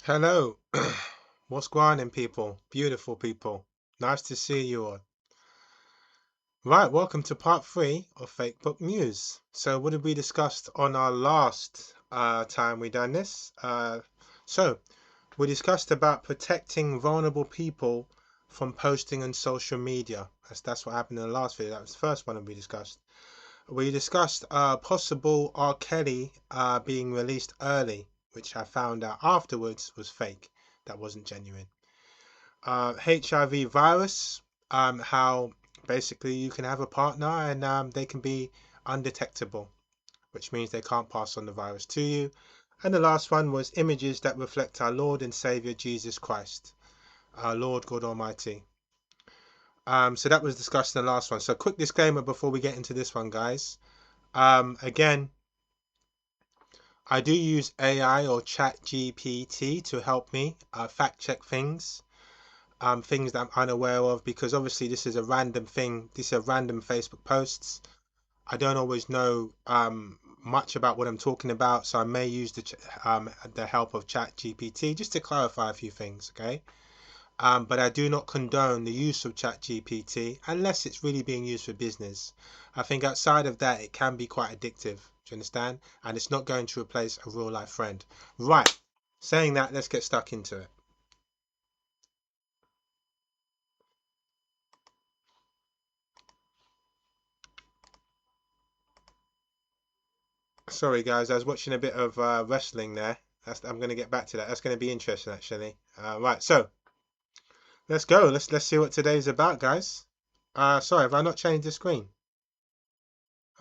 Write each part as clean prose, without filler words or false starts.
Hello, what's going on, people? Beautiful people. Nice to see you all. Right, welcome to part three of Fakebook News. So, what did we discuss on our last time we done this? So, we discussed about protecting vulnerable people from posting on social media. That's what happened in the last video. That was the first one that we discussed. We discussed possible R. Kelly being released early, which I found out afterwards was fake. That wasn't genuine. HIV virus, how basically you can have a partner and they can be undetectable, which means they can't pass on the virus to you. And the last one was images that reflect our Lord and Savior Jesus Christ, our Lord God Almighty. So that was discussed in the last one. So quick disclaimer before we get into this one, guys. Again, I do use AI or Chat GPT to help me fact check things. Things that I'm unaware of, because obviously this is a random thing. These are random Facebook posts. I don't always know much about what I'm talking about, so I may use the help of Chat GPT just to clarify a few things. Okay, but I do not condone the use of Chat GPT unless it's really being used for business. I think outside of that, it can be quite addictive. Do you understand? And it's not going to replace a real life friend. Right. Saying that, let's get stuck into it. Sorry, guys, I was watching a bit of wrestling there. I'm going to get back to that. That's going to be interesting, actually. Right, so let's go. Let's see what today's about, guys. Sorry, have I not changed the screen?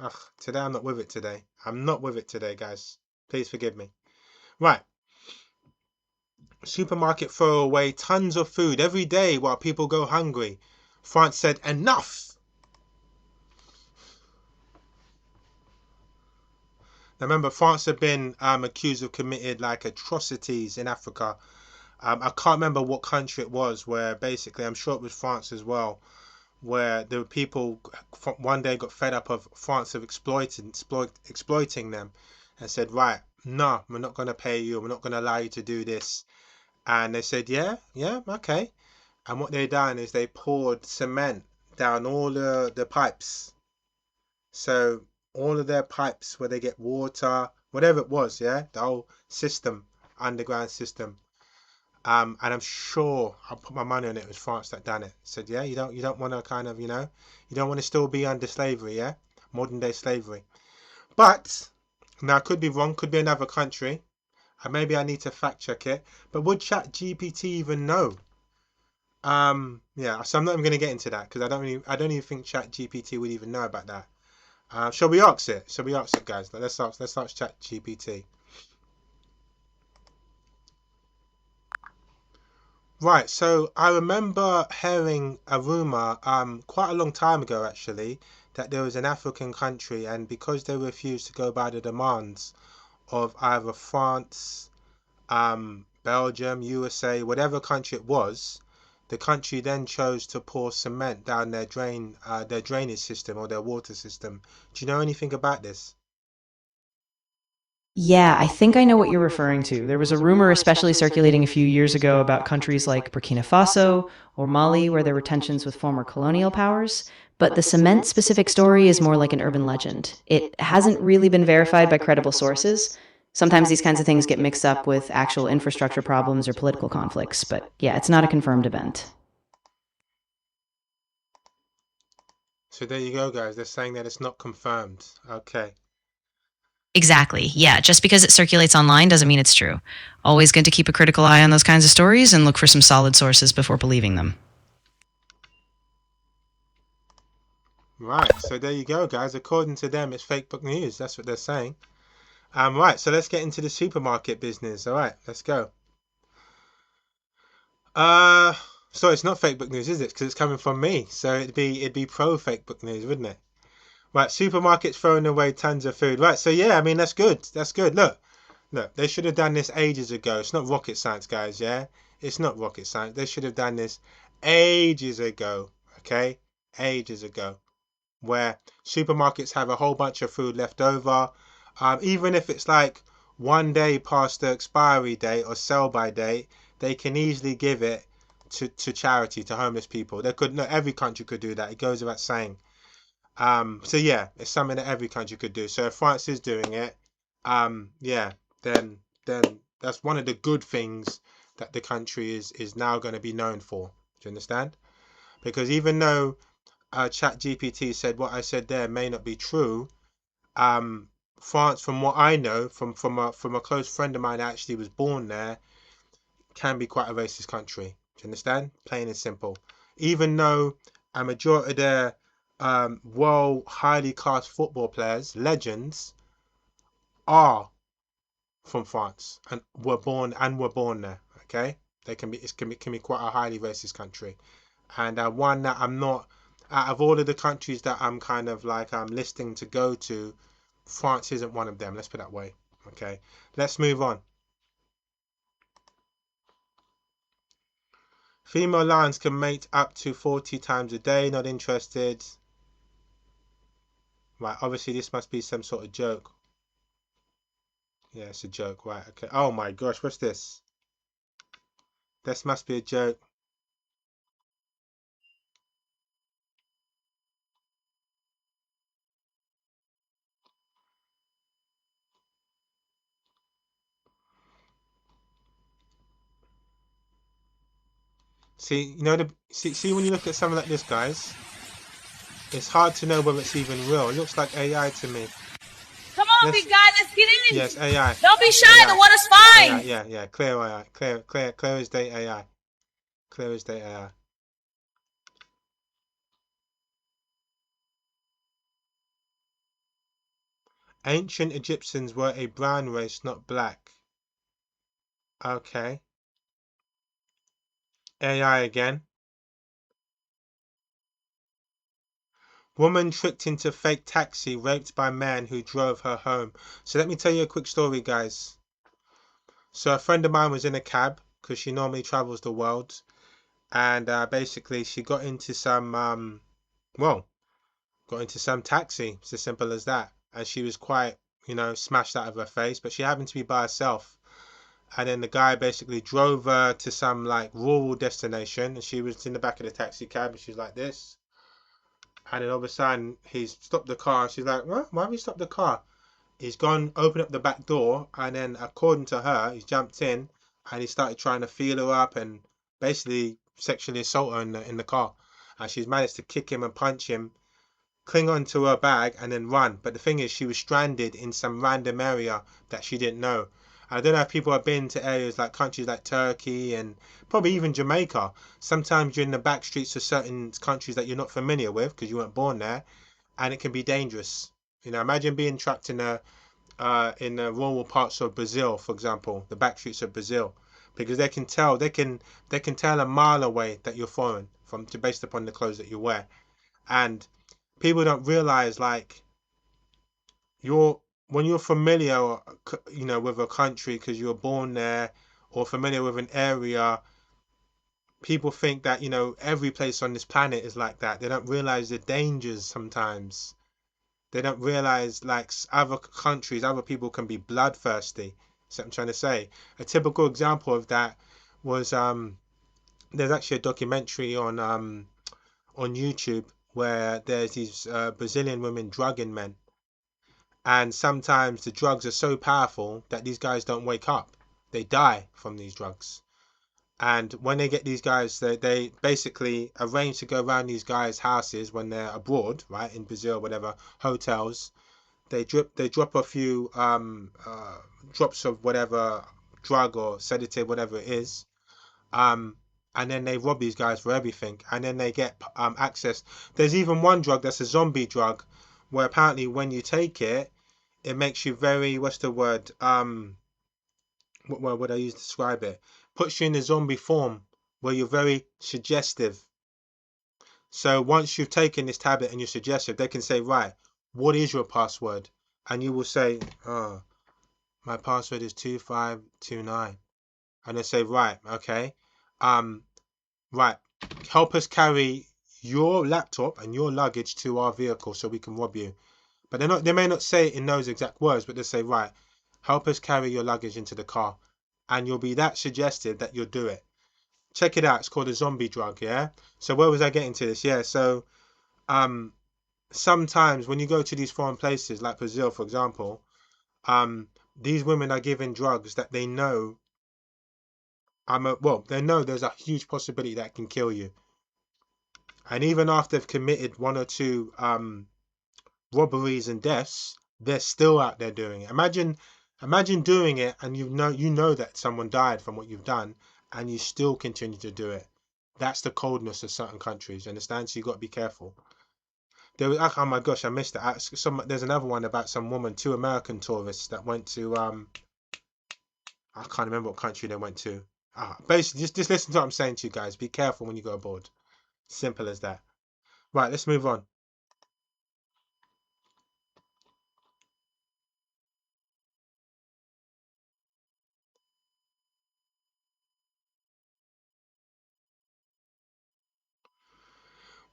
Ugh, today I'm not with it today. I'm not with it today, guys. Please forgive me. Right, supermarket throw away tons of food every day while people go hungry. France said enough. Now remember, France have been accused of committed like atrocities in Africa. I can't remember what country it was where basically, I'm sure it was France as well, where the people one day got fed up of France of exploiting them and said, right, no, we're not going to pay you. We're not going to allow you to do this. And they said, yeah, yeah, okay. And what they done is they poured cement down all the pipes. So all of their pipes where they get water, whatever it was, yeah, the whole system, underground system. And I'm sure I'll put my money on it. It was France that done it. Said, yeah, you don't want to kind of, you don't want to still be under slavery, yeah, modern day slavery. But now I could be wrong. Could be another country. And maybe I need to fact check it. But would Chat GPT even know? Yeah. So I'm not even going to get into that because I don't even think Chat GPT would even know about that. Shall we ask it? Shall we ask it, guys? Let's ask Chat GPT. Right, so I remember hearing a rumor quite a long time ago actually that there was an African country, and because they refused to go by the demands of either France, Belgium, USA, whatever country it was, the country then chose to pour cement down their drainage system or their water system. Do you know anything about this? Yeah, I think I know what you're referring to. There was a rumor, especially circulating a few years ago, about countries like Burkina Faso or Mali, where there were tensions with former colonial powers. But the cement specific story is more like an urban legend. It hasn't really been verified by credible sources. Sometimes these kinds of things get mixed up with actual infrastructure problems or political conflicts, but yeah, it's not a confirmed event. So there you go, guys. They're saying that it's not confirmed. Okay. Exactly. Yeah. Just because it circulates online doesn't mean it's true. Always good to keep a critical eye on those kinds of stories and look for some solid sources before believing them. Right. So there you go, guys. According to them, it's fake book news. That's what they're saying. Right, so let's get into the supermarket business. All right, let's go. Uh, so it's not fake book news, is it? Because it's coming from me. So it'd be pro fake book news, wouldn't it? Right, supermarkets throwing away tons of food. Right, so yeah, I mean that's good. That's good. Look, they should have done this ages ago. It's not rocket science, guys. Yeah, it's not rocket science. They should have done this ages ago. Okay, ages ago. Where supermarkets have a whole bunch of food left over, even if it's like one day past the expiry date or sell by date, they can easily give it to charity, to homeless people. They could, no, every country could do that. It goes without saying. So yeah, it's something that every country could do. So if France is doing it, yeah, then that's one of the good things that the country is now going to be known for. Do you understand? Because even though Chat GPT said what I said there may not be true, um, France, from what I know, from a close friend of mine that actually was born there, can be quite a racist country. Do you understand? Plain and simple. Even though a majority of their world highly class football players, legends, are from France and were born there. Okay, they can be can be quite a highly racist country, and one that I'm not, out of all of the countries that I'm kind of like listing to go to, France isn't one of them. Let's put it that way. Okay, let's move on. Female lions can mate up to 40 times a day. Not interested. Right, obviously this must be some sort of joke. Yeah, it's a joke. Right, okay. Oh my gosh, what's this? This must be a joke. See, you know, see when you look at something like this, guys, it's hard to know whether it's even real. It looks like AI to me. Come on, big guy, let's get in. Yes, AI. Don't be shy, the water's fine. AI, yeah, clear AI. Clear as day AI. Clear as day AI. Ancient Egyptians were a brown race, not black. Okay. AI again. Woman tricked into fake taxi, raped by man who drove her home. So let me tell you a quick story, guys. So a friend of mine was in a cab because she normally travels the world, and basically she got into some well, got into some taxi. It's as simple as that. And she was quite, smashed out of her face, but she happened to be by herself. And then the guy basically drove her to some like rural destination, and she was in the back of the taxi cab, and she's like this. And then all of a sudden, he's stopped the car. She's like, "What? Why have you stopped the car?" He's gone, opened up the back door, and then, according to her, he's jumped in and he started trying to feel her up and basically sexually assault her in the car. And she's managed to kick him and punch him, cling on to her bag, and then run. But the thing is, she was stranded in some random area that she didn't know. I don't know if people have been to areas like countries like Turkey and probably even Jamaica. Sometimes you're in the back streets of certain countries that you're not familiar with because you weren't born there, and it can be dangerous. Imagine being trapped in the rural parts of Brazil, for example, the back streets of Brazil, because they can tell a mile away that you're foreign based upon the clothes that you wear, and people don't realize like you're when you're familiar, with a country because you were born there or familiar with an area. People think that every place on this planet is like that. They don't realize the dangers sometimes. They don't realize like other countries, other people can be bloodthirsty. That's what I'm trying to say. A typical example of that was there's actually a documentary on YouTube where there's these Brazilian women drugging men, and sometimes the drugs are so powerful that these guys don't wake up. They die from these drugs. And when they get these guys, they basically arrange to go around these guys' houses when they're abroad, right, in Brazil, whatever, hotels. They drop a few drops of whatever drug or sedative, whatever it is, um, and then they rob these guys for everything, and then they get access. There's even one drug that's a zombie drug, where apparently when you take it, it makes you very, what's the word? What word would I use to describe it? Puts you in a zombie form where you're very suggestive. So once you've taken this tablet and you're suggestive, they can say, right, what is your password? And you will say, oh, my password is 2529. And they say, right, okay. Right, help us carry your laptop and your luggage to our vehicle so we can rob you. But they may not say it in those exact words, but they say, right, help us carry your luggage into the car. And you'll be that suggestive that you'll do it. Check it out. It's called a zombie drug, yeah? So where was I getting to this? Yeah, so sometimes when you go to these foreign places like Brazil, for example, these women are given drugs that they know they know there's a huge possibility that can kill you. And even after they've committed one or two robberies and deaths, they're still out there doing it. Imagine doing it and you know that someone died from what you've done and you still continue to do it. That's the coldness of certain countries, understand? So you got to be careful. There was, oh my gosh, I missed it. There's another one about some woman, two American tourists that went to I can't remember what country they went to. Basically, just listen to what I'm saying to you guys. Be careful when you go aboard. Simple as that. Right, let's move on.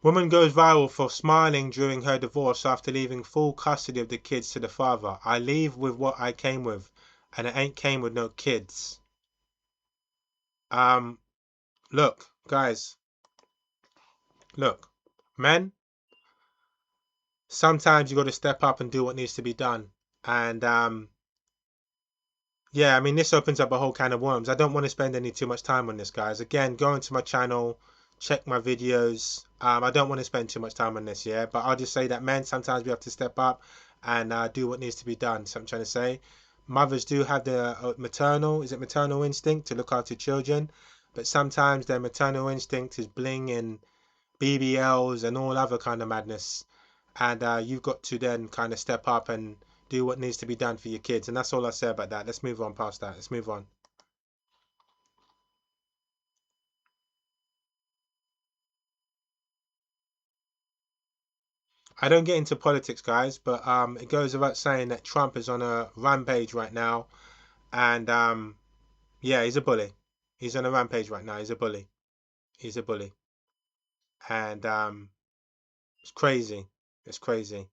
Woman goes viral for smiling during her divorce after leaving full custody of the kids to the father. I leave with what I came with, and I ain't came with no kids. Look, guys. Look, men. Sometimes you got to step up and do what needs to be done. And yeah, I mean, this opens up a whole can of worms. I don't want to spend any too much time on this, guys. Again, go into my channel, check my videos. I don't want to spend too much time on this, yeah. But I'll just say that men, sometimes we have to step up and do what needs to be done. So I'm trying to say, mothers do have the maternal instinct to look after children, but sometimes their maternal instinct is bling and BBLs and all other kind of madness. And you've got to then kind of step up and do what needs to be done for your kids. And that's all I say about that. Let's move on past that. Let's move on. I don't get into politics, guys, but it goes without saying that Trump is on a rampage right now. And yeah, he's a bully. He's on a rampage right now. He's a bully. He's a bully. And it's crazy. It's crazy.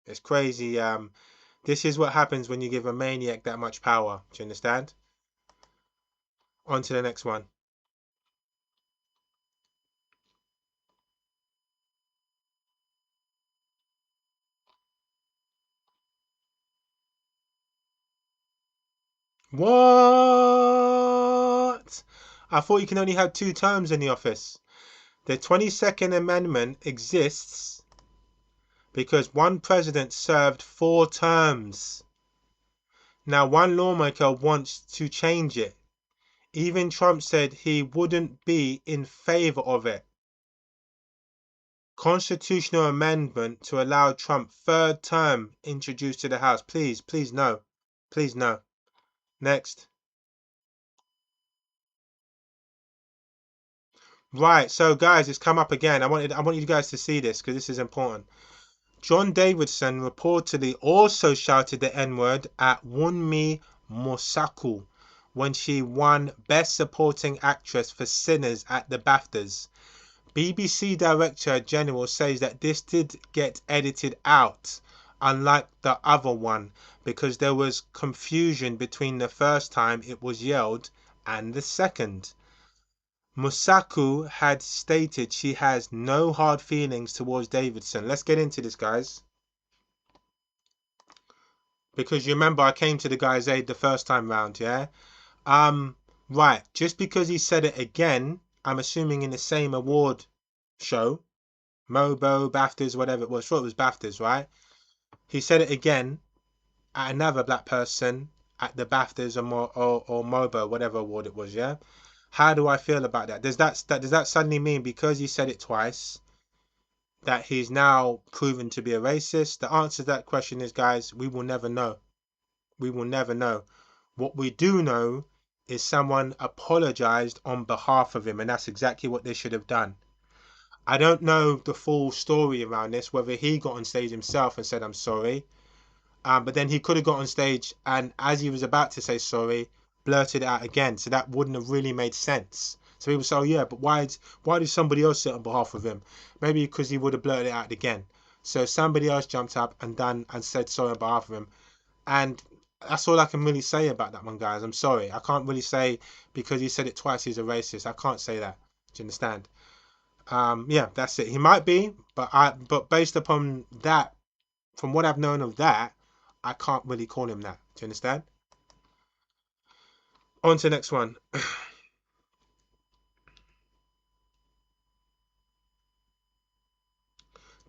It's crazy. This is what happens when you give a maniac that much power. Do you understand? On to the next one. What? I thought you can only have 2 terms in the office. The 22nd Amendment exists because one president served 4 terms. Now, one lawmaker wants to change it. Even Trump said he wouldn't be in favor of it. Constitutional amendment to allow Trump 3rd term introduced to the House. Please, please no. Please no. Next. Right, so guys, it's come up again. I want you guys to see this because this is important. John Davidson reportedly also shouted the N-word at Wunmi Mosaku when she won Best Supporting Actress for Sinners at the BAFTAs. BBC Director General says that this did get edited out, unlike the other one, because there was confusion between the first time it was yelled and the second. Mosaku had stated she has no hard feelings towards Davidson. Let's get into this, guys. Because you remember I came to the guy's aid the first time round, yeah? Right, just because he said it again, I'm assuming in the same award show, Mobo, BAFTAs, whatever it was, sure it was BAFTAs, right? He said it again at another black person at the BAFTAs or Mobo, whatever award it was, yeah? How do I feel about that? Does that suddenly mean because he said it twice that he's now proven to be a racist? The answer to that question is, guys, we will never know. We will never know. What we do know is someone apologized on behalf of him, and that's exactly what they should have done. I don't know the full story around this, whether he got on stage himself and said, I'm sorry. But then he could have got on stage and as he was about to say sorry, blurted it out again. So that wouldn't have really made sense. So people say, oh yeah, but why did somebody else say it on behalf of him? Maybe because he would have blurted it out again. So somebody else jumped up and said sorry on behalf of him. And that's all I can really say about that one, guys. I'm sorry. I can't really say because he said it twice he's a racist. I can't say that. Do you understand? Yeah, that's it. He might be, but based upon that, from what I've known of that, I can't really call him that. Do you understand? On to the next one.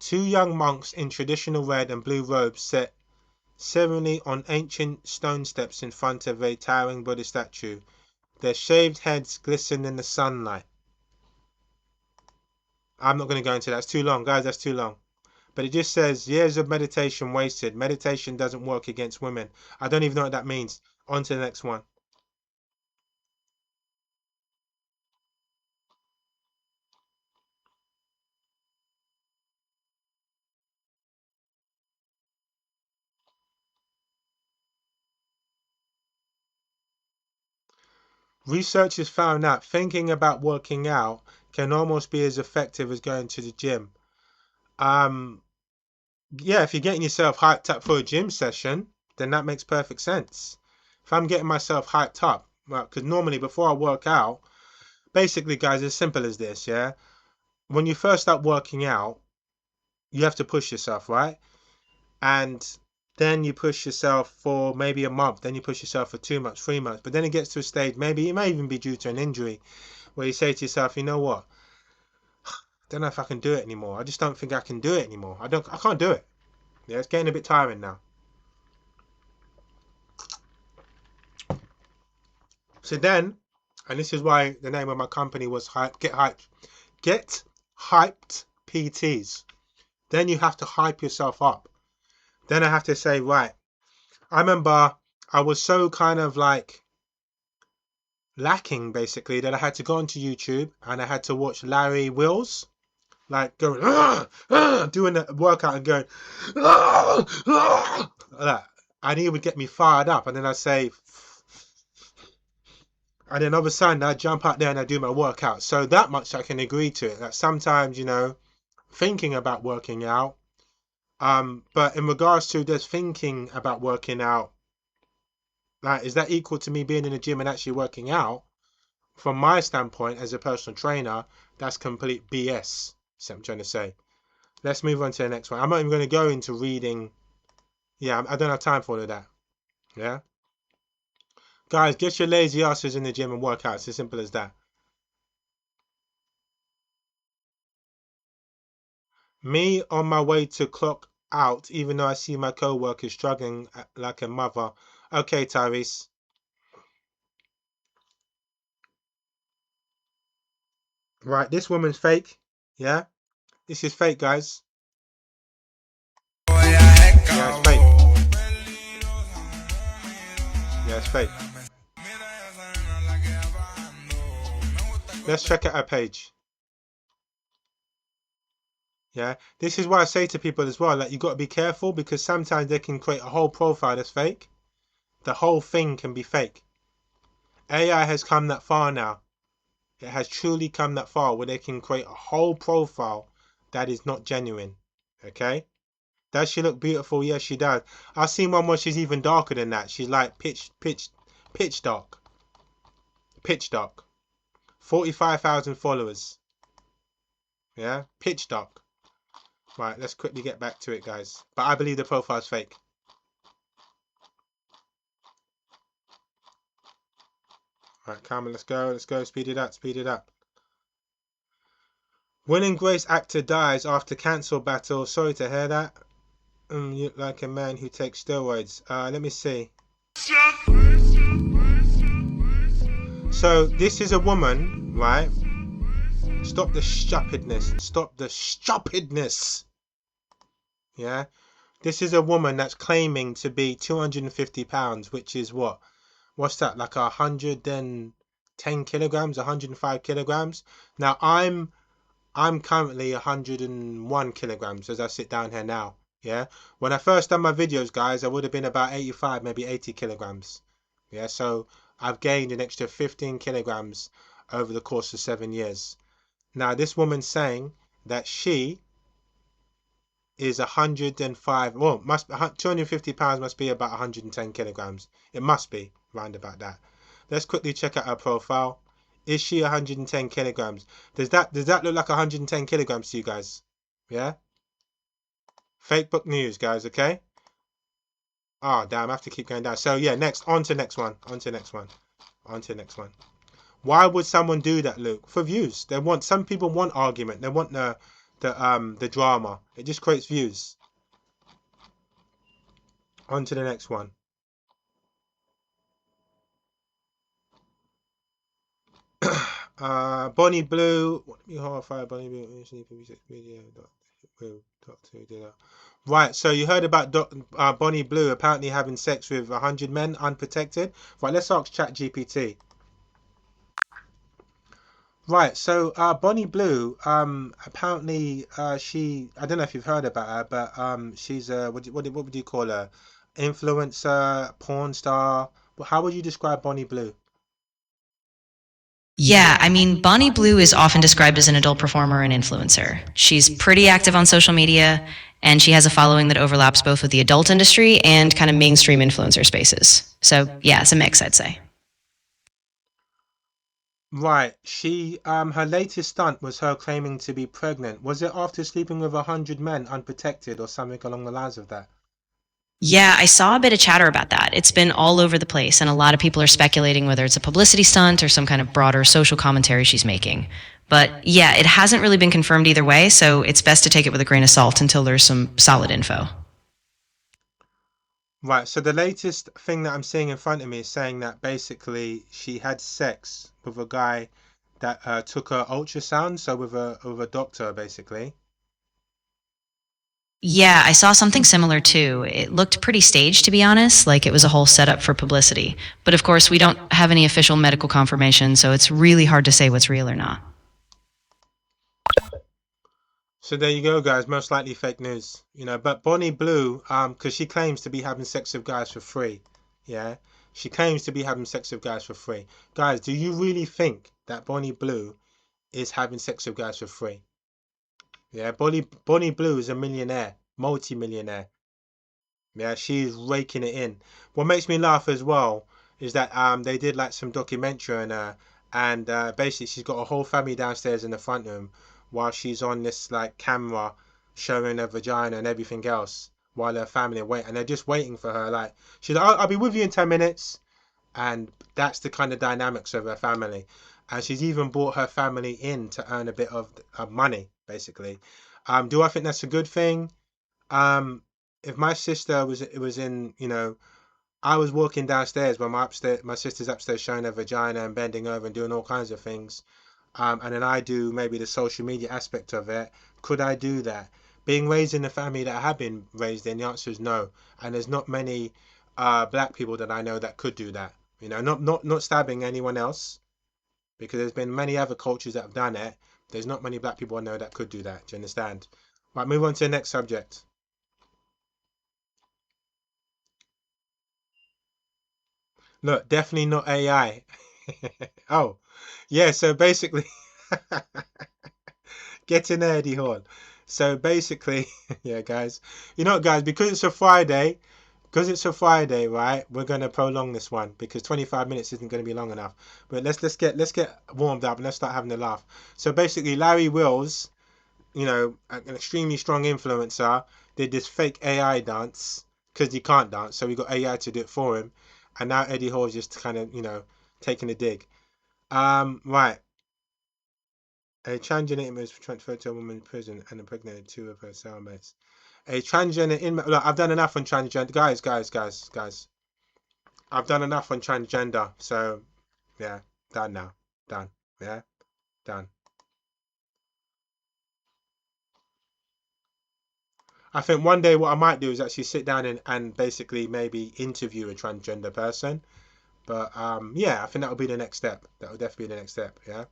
Two young monks in traditional red and blue robes sit serenely on ancient stone steps in front of a towering Buddha statue. Their shaved heads glisten in the sunlight. I'm not going to go into that. It's too long, guys. That's too long. But it just says years of meditation wasted. Meditation doesn't work against women. I don't even know what that means. On to the next one. Research has found that thinking about working out can almost be as effective as going to the gym. Yeah, if you're getting yourself hyped up for a gym session, then that makes perfect sense. If I'm getting myself hyped up, well, because normally before I work out, basically, guys, it's simple as this, yeah? When you first start working out, you have to push yourself, right? And then you push yourself for maybe a month, then you push yourself for 2 months, 3 months, but then it gets to a stage, maybe it may even be due to an injury, where you say to yourself, you know what? I don't know if I can do it anymore. I just don't think I can do it anymore. I can't do it. Yeah, it's getting a bit tiring now. So then, and this is why the name of my company was Get Hyped PTs. Then you have to hype yourself up. Then I have to say, right, I remember I was so kind of like lacking basically that I had to go onto YouTube and I had to watch Larry Wills, like going doing the workout and going like that. And he would get me fired up, and then I'd say, and then all of a sudden I'd jump out there and I'd do my workout. So that much I can agree to it. That sometimes, you know, thinking about working out, but in regards to just thinking about working out, like, is that equal to me being in the gym and actually working out? From my standpoint as a personal trainer, that's complete BS. That's what I'm trying to say. Let's move on to the next one. I'm not even going to go into reading. Yeah, I don't have time for all of that. Yeah, guys, get your lazy asses in the gym and work out. It's as simple as that. Me on my way to clock out, even though I see my co-workers struggling like a mother. Okay, Tyrese. Right, this woman's fake. Yeah, this is fake, guys. Yeah, it's fake. Yeah, it's fake. Let's check out her page. Yeah, this is why I say to people as well, like, you got to be careful, because sometimes they can create a whole profile that's fake. The whole thing can be fake. AI has come that far now. It has truly come that far where they can create a whole profile that is not genuine. Okay? Does she look beautiful? Yes, she does. I've seen one where she's even darker than that. She's like pitch dark. Pitch dark. 45,000 followers. Yeah? Pitch dark. Right, let's quickly get back to it, guys. But I believe the profile's fake. Right, come on, let's go, speed it up. Will and Grace actor dies after cancer battle. Sorry to hear that. You look like a man who takes steroids. Let me see. So this is a woman, right? Stop the stupidness. Yeah? This is a woman that's claiming to be 250 pounds, which is what? What's that? Like 110 kilograms, 105 kilograms. Now I'm currently 101 kilograms as I sit down here now. Yeah. When I first done my videos, guys, I would have been about 85, maybe 80 kilograms. Yeah. So I've gained an extra 15 kilograms over the course of 7 years. Now, this woman's saying that she is 105. Well, 250 pounds must be about 110 kilograms. It must be round about that. Let's quickly check out her profile. Is she 110 kilograms? Does that look like 110 kilograms to you guys? Yeah. Fakebook news, guys. Okay. Oh damn! I have to keep going down. So yeah, next on to next one. On to next one. On to next one. Why would someone do that, Luke? For views. Some people want argument. They want the drama. It just creates views. On to the next one. Bonnie Blue. You horrified Bonnie Blue. Right, so you heard about Bonnie Blue apparently having sex with 100 men unprotected. Right, let's ask ChatGPT. Right, so Bonnie Blue, apparently I don't know if you've heard about her, but she's what would you call her? Influencer, porn star. How would you describe Bonnie Blue? Yeah, I mean, Bonnie Blue is often described as an adult performer and influencer. She's pretty active on social media, and she has a following that overlaps both with the adult industry and kind of mainstream influencer spaces. So, yeah, it's a mix, I'd say. Right, her latest stunt was her claiming to be pregnant. Was it after sleeping with 100 men unprotected or something along the lines of that? Yeah, I saw a bit of chatter about that. It's been all over the place, and a lot of people are speculating whether it's a publicity stunt or some kind of broader social commentary she's making. But yeah, it hasn't really been confirmed either way, so it's best to take it with a grain of salt until there's some solid info. Right, so the latest thing that I'm seeing in front of me is saying that basically she had sex with a guy that took her ultrasound, so with a doctor basically. Yeah, I saw something similar too. It looked pretty staged, to be honest, like it was a whole setup for publicity. But of course, we don't have any official medical confirmation, so it's really hard to say what's real or not. So there you go, guys. Most likely fake news, But Bonnie Blue, because she claims to be having sex with guys for free, yeah. She claims to be having sex with guys for free. Guys, do you really think that Bonnie Blue is having sex with guys for free? Yeah, Bonnie Blue is a millionaire, multi-millionaire. Yeah, she's raking it in. What makes me laugh as well is that they did like some documentary on her, and basically she's got a whole family downstairs in the front room while she's on this like camera showing her vagina and everything else while her family are waiting, and they're just waiting for her. Like she's like, I'll be with you in 10 minutes, and that's the kind of dynamics of her family. And she's even brought her family in to earn a bit of money, basically. Do I think that's a good thing? Um, if my sister was in, I was walking downstairs when my sister's upstairs showing her vagina and bending over and doing all kinds of things, and then I do maybe the social media aspect of it. Could I do that? Being raised in the family that I have been raised in, the answer is no. And there's not many black people that I know that could do that. Not stabbing anyone else, because there's been many other cultures that have done it. There's not many black people I know that could do that. Do you understand? Right, move on to the next subject. Look, definitely not AI. Oh, yeah. So basically, get in there, Eddie Horn. So basically, yeah, guys. You know what, guys? Because it's a Friday, right? We're gonna prolong this one because 25 minutes isn't gonna be long enough. But let's get warmed up and let's start having a laugh. So basically, Larry Wills, an extremely strong influencer, did this fake AI dance because he can't dance, so we got AI to do it for him, and now Eddie Hall's just kind of taking a dig. Right. A transgender inmate was transferred to a woman in prison and impregnated two of her cellmates. A transgender inmate. Look, I've done enough on transgender, guys. I've done enough on transgender, so yeah, done now, done. Yeah, done. I think one day what I might do is actually sit down and basically maybe interview a transgender person. But yeah, I think that will be the next step. That will definitely be the next step. Yeah.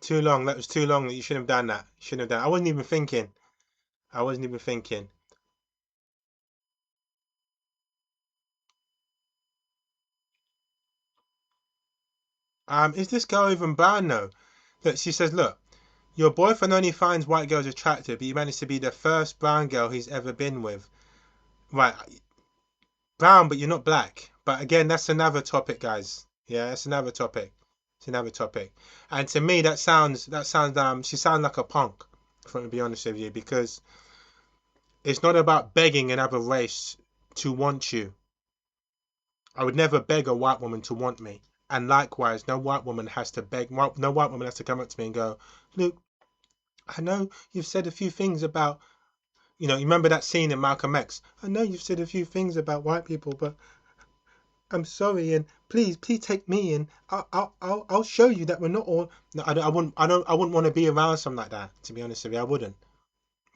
Too long. That was too long. That you shouldn't have done that. Shouldn't have done. I wasn't even thinking. I wasn't even thinking. Is this girl even brown though? Look, she says, look, your boyfriend only finds white girls attractive, but you managed to be the first brown girl he's ever been with. Right, brown, but you're not black. But again, that's another topic, guys. Yeah, that's another topic. It's another topic. And to me, she sounds like a punk, if I'm to be honest with you, because it's not about begging another race to want you. I would never beg a white woman to want me. And likewise, no white woman has to beg, no white woman has to come up to me and go, look, I know you've said a few things about, you remember that scene in Malcolm X? I know you've said a few things about white people, but I'm sorry, and please take me, and I'll show you that we're not all. No, I wouldn't want to be around something like that. To be honest with you, I wouldn't.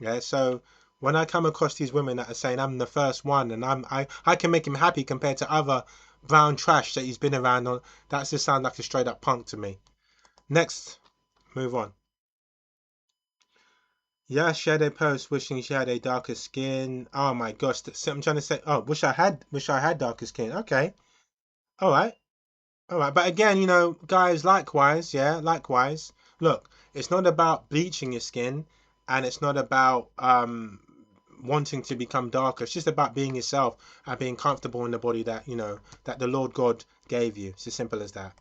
Yeah. So when I come across these women that are saying I'm the first one, and I can make him happy compared to other brown trash that he's been around on, that just sounds like a straight up punk to me. Next, move on. Yeah, she had a post wishing she had a darker skin. Oh my gosh, I'm trying to say. Oh, wish I had darker skin. Okay, all right. All right, but again, guys, likewise, yeah, likewise. Look, it's not about bleaching your skin, and it's not about wanting to become darker. It's just about being yourself and being comfortable in the body that that the Lord God gave you. It's as simple as that.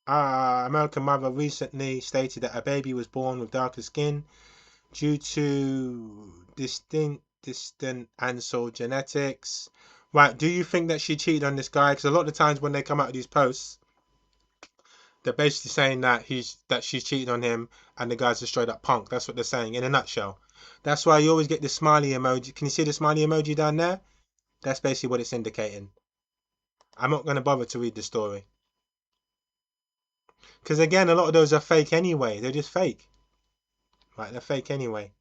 American mother recently stated that a baby was born with darker skin due to distant ancestral genetics. Right, do you think that she cheated on this guy? Because a lot of the times when they come out with these posts, they're basically saying that she's cheated on him and the guy's a straight up punk. That's what they're saying in a nutshell. That's why you always get the smiley emoji. Can you see the smiley emoji down there? That's basically what it's indicating. I'm not going to bother to read the story. Because again, a lot of those are fake anyway. They're just fake. Right, they're fake anyway.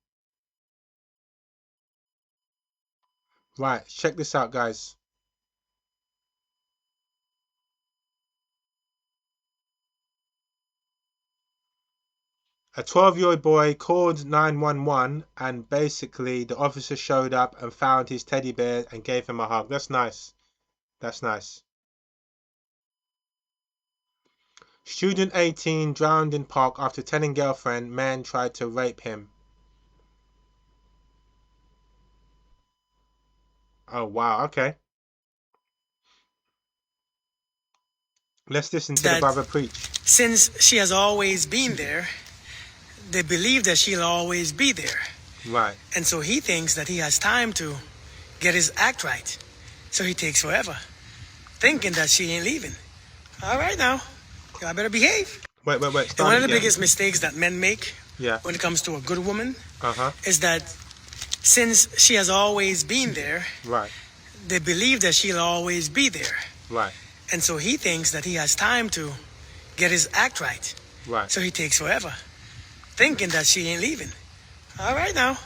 Right, check this out, guys. A 12-year-old boy called 911 and basically the officer showed up and found his teddy bear and gave him a hug. That's nice. That's nice. Student 18 drowned in park after telling girlfriend man tried to rape him. Oh, wow. Okay. Let's listen to the brother preach. Since she has always been there, they believe that she'll always be there. Right. And so he thinks that he has time to get his act right. So he takes forever, thinking that she ain't leaving. All right now, y'all better behave. Wait. And one of the biggest mistakes that men make when it comes to a good woman is that since she has always been there, they believe that she'll always be there. Right. And so he thinks that he has time to get his act right. Right. So he takes forever, thinking that she ain't leaving. All right now,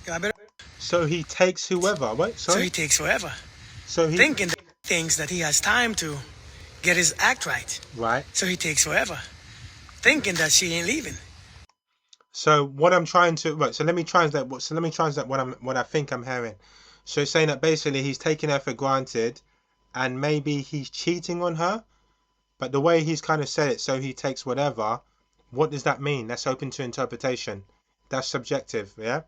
y'all better. So he takes whoever. Wait. Sorry. So he takes forever. So he thinks that he has time to get his act right. Right. So he takes forever, thinking that she ain't leaving. So what I'm trying to So let me translate what I think I'm hearing. So it's saying that basically he's taking her for granted, and maybe he's cheating on her, but the way he's kind of said it, so he takes whatever. What does that mean? That's open to interpretation. That's subjective. Yeah.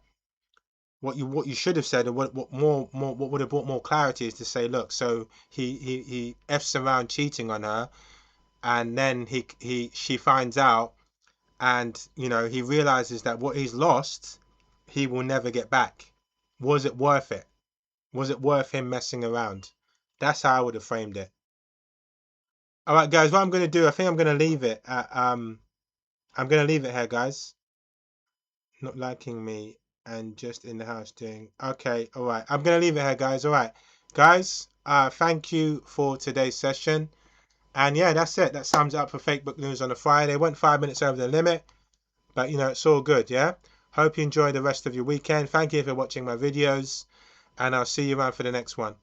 What you should have said, or what would have brought more clarity, is to say, look, so he f's around cheating on her, and then she finds out, and he realizes that what he's lost, he will never get back. Was it worth it? Was it worth him messing around? That's how I would have framed it. All right, guys, what I'm going to do, I think I'm going to leave it at, I'm going to leave it here, guys. Not liking me and just in the house doing. Okay, all right. I'm going to leave it here, guys. All right, guys, thank you for today's session. And yeah, that's it. That sums it up for Fakebook News on a Friday. Went 5 minutes over the limit, but it's all good, yeah? Hope you enjoy the rest of your weekend. Thank you for watching my videos, and I'll see you around for the next one.